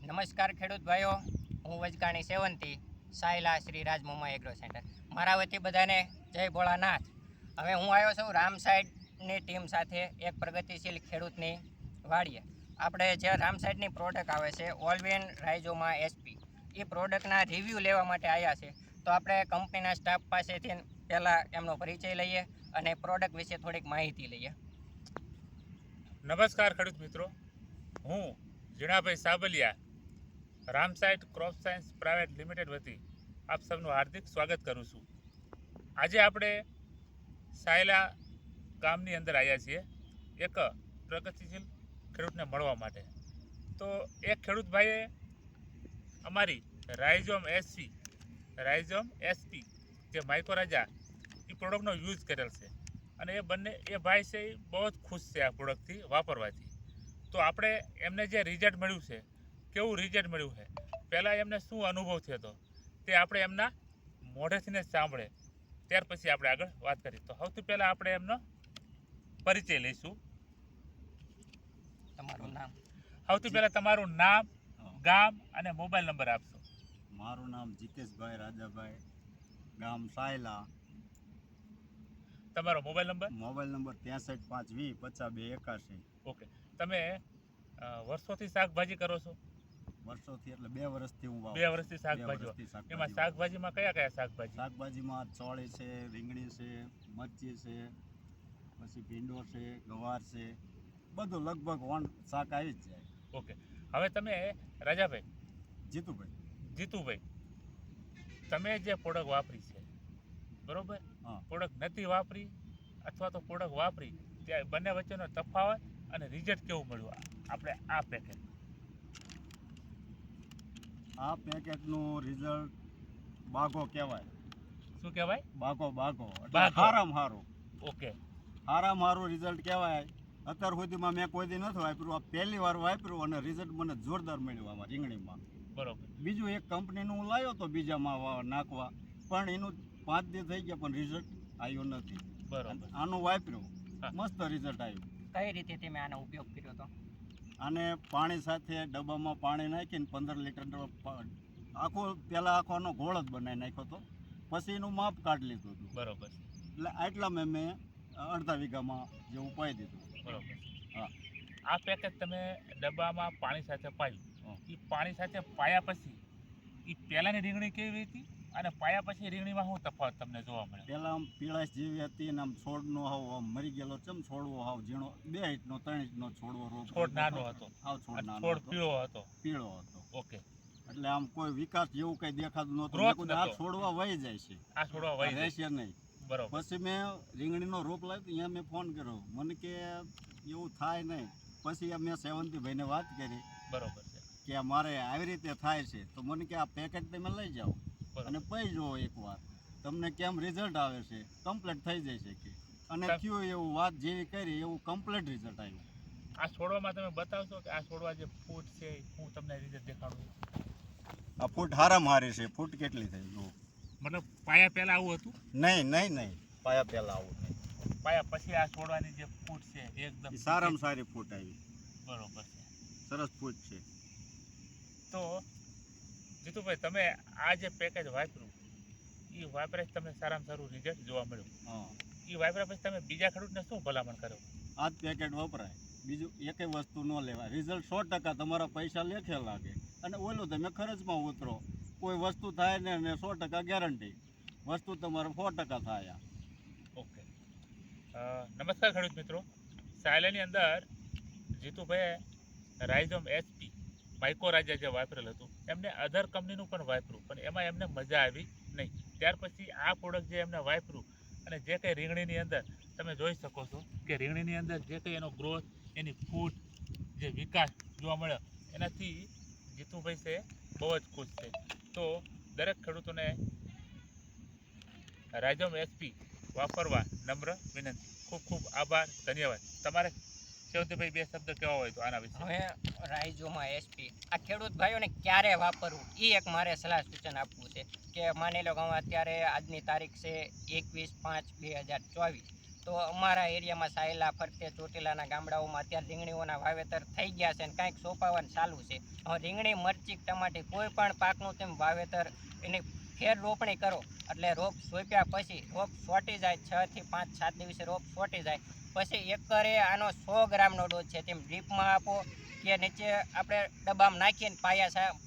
નમસ્કાર ખેડૂત ભાઈઓ, હું વજકાણી સેવંતી, સાયલા શ્રી રાજ મોમા એગ્રો સેન્ટર. મારા વતી બધાને જય ભોળાનાથ. હવે હું આવ્યો છું રામ સાઈડની ટીમ સાથે એક પ્રગતિશીલ ખેડૂતની વાડીએ. આપણે જે રામ સાઈડની પ્રોડક્ટ આવે છે ઓલવેન રાઇઝોમા એસપી, એ પ્રોડક્ટના રિવ્યૂ લેવા માટે આવ્યા છે. તો આપણે કંપનીના સ્ટાફ પાસેથી પહેલાં એમનો પરિચય લઈએ અને પ્રોડક્ટ વિશે થોડીક માહિતી લઈએ. નમસ્કાર ખેડૂત મિત્રો, હું Jinabhai Sabaliya Ramsite crop science private limited વતી આપ સૌનું હાર્દિક સ્વાગત કરું છું. આજે આપણે સાયલા ગામની અંદર આવ્યા છીએ એક પ્રગતિશીલ ખેડૂતને મળવા માટે. તો એક ખેડૂત ભાઈએ અમારી રાઇઝોમ એસપી જે માઇકોરાજા એ પ્રોડક્ટનો યુઝ કરેલ છે અને એ ભાઈ છે એ બહુ જ ખુશ છે આ પ્રોડક્ટથી વાપરવાથી. તો આપણે એમને જે રિઝલ્ટ મળ્યું છે, કેવું રિઝલ્ટ મળ્યું છે, પહેલાં એમને શું અનુભવ થયો હતો તે આપણે એમના મોઢેથીને સાંભળે, ત્યાર પછી આપણે આગળ વાત કરીએ. તો સૌથી પહેલાં આપણે એમનો પરિચય લઈશું. તમારું નામ? સૌથી પહેલાં તમારું નામ, ગામ અને મોબાઈલ નંબર આપશો. મારું નામ જીતેશભાઈ રાજાભાઈ, ગામ સાયલા. તમારો mobile number? Mobile number 63 520 50 281. Okay. તમે વર્ષોથી શાકભાજી કરો છો? વર્ષોથી એટલે 2 વર્ષથી હું 2 વર્ષથી શાકભાજી. એમાં શાકભાજીમાં કયા શાકભાજી? શાકભાજીમાં ચોળી છે, રીંગણી છે, મરચી છે, પછી ભીંડો છે, ગવાર છે, બધું લગભગ શાક આવી જ જાય. ઓકે. હવે તમે રાજાભાઈ, જીતુભાઈ, તમે જે પ્રોડક્ટ વાપરી છે, બરોબર, હા, પ્રોડક્ટ નથી વાપરી અથવા તો પ્રોડક્ટ વાપરી, ત્યાં બંને વચ્ચેનો તફાવત અને રિઝલ્ટ કેવું મળ્યું આપણે આ પેકેટ? આ પેકેટનું રિઝલ્ટ બાગો કહેવાય. શું કહેવાય? બાગો. બાગો. હારામાં હારું. ઓકે. હારામાં હારું રિઝલ્ટ કહેવાય. અત્યાર સુધીમાં મેં કોઈ દી નથી વાપર્યું. આ પહેલી વાર વાપર્યું અને રિઝલ્ટ મને જોરદાર મળ્યું આમાં રીંગણીમાં. બરોબર. બીજું એક કંપનીનું હું લાવ્યો તો બીજામાં નાખવા, પણ એનું 5 દી થઈ ગયા પણ રિઝલ્ટ આવ્યું નથી. બરોબર. આનું વાપર્યું, મસ્ત રિઝલ્ટ આવ્યું. કઈ રીતે તમે આનો ઉપયોગ કર્યો હતો? આને પાણી સાથે ડબ્બામાં પાણી નાખીને 15 લીટર પહેલાં આનો ગોળ જ બનાવી નાખ્યો હતો, પછી એનું માપ કાઢી લીધું હતું. બરોબર. એટલે આટલા મેં અડધા વીઘામાં જે ઉપાય દીધું. બરોબર. હા. આ પેકેટ તમે ડબ્બામાં પાણી સાથે પાયું, એ પાણી સાથે પાયા પછી એ પહેલાંની રીંગણી કેવી હતી અને પાયા પછી રીંગણીમાં શું તફાવત તમને જોવા મળે? પહેલાં આમ પીળાશ જેવી હતી અને આમ છોડનો હાવ આમ મરી ગયેલો ચમ છોડવો હાવ ઝીણો 2 ઇંચનો 3 ઇંચનો છોડવો રોગ. છોડ નાનો હતો. હાવ છોડ નાનો છોડ હતો. પીળો હતો. ઓકે. એટલે આમ કોઈ વિકાસ જેવું કઈ દેખાતું નહોતું. આ છોડવા વહી જાય છે, આ છોડવા વહી જાય છે નહીં. બરોબર. પછી મેં રીંગણીનો રોપ લાવ્યો, અહીંયા મેં ફોન કર્યો, મને કે એવું થાય નહીં. પછી મેં સેવંતીભાઈને વાત કરી. બરોબર છે કે મારે આવી રીતે થાય છે, તો મને કે આ પેકેટ તમે લઈ જાઓ અને પી જુઓ એકવાર, તમને કેમ રિઝલ્ટ આવે છે, કમ્પ્લીટ થઈ જાય છે કે. અને કયું એવું વાત જેવી કરી એવું કમ્પ્લીટ રિઝલ્ટ આવ્યું. આ છોડવામાં તમે બતાવશો કે આ છોડવા જે ફૂટ છે હું તમને રિઝલ્ટ દેખાડું? આ ફૂટ હારામાં હારી છે. ફૂટ કેટલી થઈ જુઓ. મતલબ પાયા પહેલા આવું હતું? નહીં, પાયા પહેલા આવું નહીં. પાયા પછી આ છોડવાની જે ફૂટ છે એકદમ સારામાં સારી ફૂટ આવી. બરોબર છે. સરસ ફૂટ છે. તો જીતુભાઈ, તમે આ જે પેકેજ વાપર્યું એ વાપરે તમને સારામાં સારું રિઝલ્ટ જોવા મળ્યું. હા. એ વાપર્યા પછી તમે બીજા ખેડૂતને શું ભલામણ કરો? આ જ પેકેટ વપરાય, બીજું એકેય વસ્તુ ન લેવાય. રિઝલ્ટ 100% તમારા પૈસા લેખે લાગે અને ઓલું તમે ખર્ચમાં ઉતરો. કોઈ વસ્તુ થાય ને 100% ગેરંટી, વસ્તુ તમારે 100% થાય. ઓકે. નમસ્કાર ખેડૂત મિત્રો, સાયલાની અંદર જીતુભાઈએ રાઇઝોમ એસપી માઇકોરાજા જે વાપરેલ હતું, એમને અધર કંપનીનું પણ વાપર્યું, પણ એમાં એમને મજા આવી નહીં. ત્યાર પછી આ પ્રોડક્ટ જે એમને વાપર્યું અને જે કંઈ રીંગણીની અંદર તમે જોઈ શકો છો કે રીંગણીની અંદર જે કંઈ એનો ગ્રોથ, એની ફૂટ, જે વિકાસ જોવા મળ્યો, એનાથી જીતુભાઈ છે બહુ જ ખુશ છે. તો દરેક ખેડૂતોને રાઇઝોમ એસપી વાપરવા નમ્ર વિનંતી. ખૂબ ખૂબ આભાર, ધન્યવાદ. તમારે સેવંતીભાઈ 2 શબ્દ કહેવા હોય તો આના વિશે? હવે રાઇઝોમા એસપી આ ખેડૂત ભાઈઓને ક્યારે વાપરવું એ એક મારે સલાહ સૂચન આપવું છે. કે માની લો કે અત્યારે આજની તારીખ છે 21/5/2024, તો અમારા એરિયામાં સાયલા ફરતે ચોટીલાના ગામડાઓમાં અત્યારે રીંગણીઓના વાવેતર થઈ ગયા છે અને કાંઈક સોંપાવાનું ચાલુ છે. હવે રીંગણી, મરચી, ટમાટી કોઈ પણ પાકનું તેમ વાવેતર એની ફેર રોપણી કરો એટલે રોપ સોંપ્યા પછી રોપ સોટી જાય, 6 થી 5 7 દિવસે રોપ સોટી જાય પછી એકરે આનો 100 ગ્રામનો ડોઝ છે તેમ ડ્રીપમાં આપો કે નીચે આપણે ડબ્બામાં નાખીને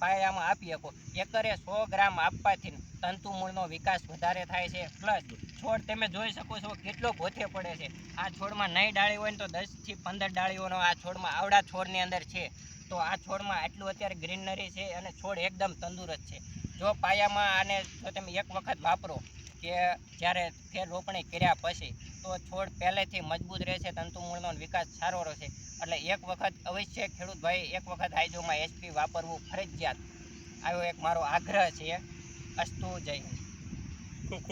પાયામાં આપી શકો. એકરે 100 ગ્રામ આપવાથી તંતુમૂળનો વિકાસ વધારે થાય છે. પ્લસ છોડ તમે જોઈ શકો છો કેટલો ભોથે પડે છે. આ છોડમાં નહીં ડાળી હોય ને તો 10 થી 15 ડાળીઓનો આ છોડમાં આવડા છોડની અંદર છે. તો આ છોડમાં આટલું અત્યારે ગ્રીનરી છે અને છોડ એકદમ તંદુરસ્ત છે. જો પાયામાં આને જો તમે એક વખત વાપરો કે જ્યારે ફેર રોપણી કર્યા પછી તો છોડ પહેલેથી મજબૂત રહેશે, તંતુમૂળનો વિકાસ સારો રહેશે. એટલે એક વખત અવશ્ય ખેડૂત ભાઈ એક વખત રાઇઝોમાં SP વાપરવું ફરજિયાત. આવ્યો એક મારો આગ્રહ છે. અસ્તુ, જય હિન્દ. ખૂબ ખૂબ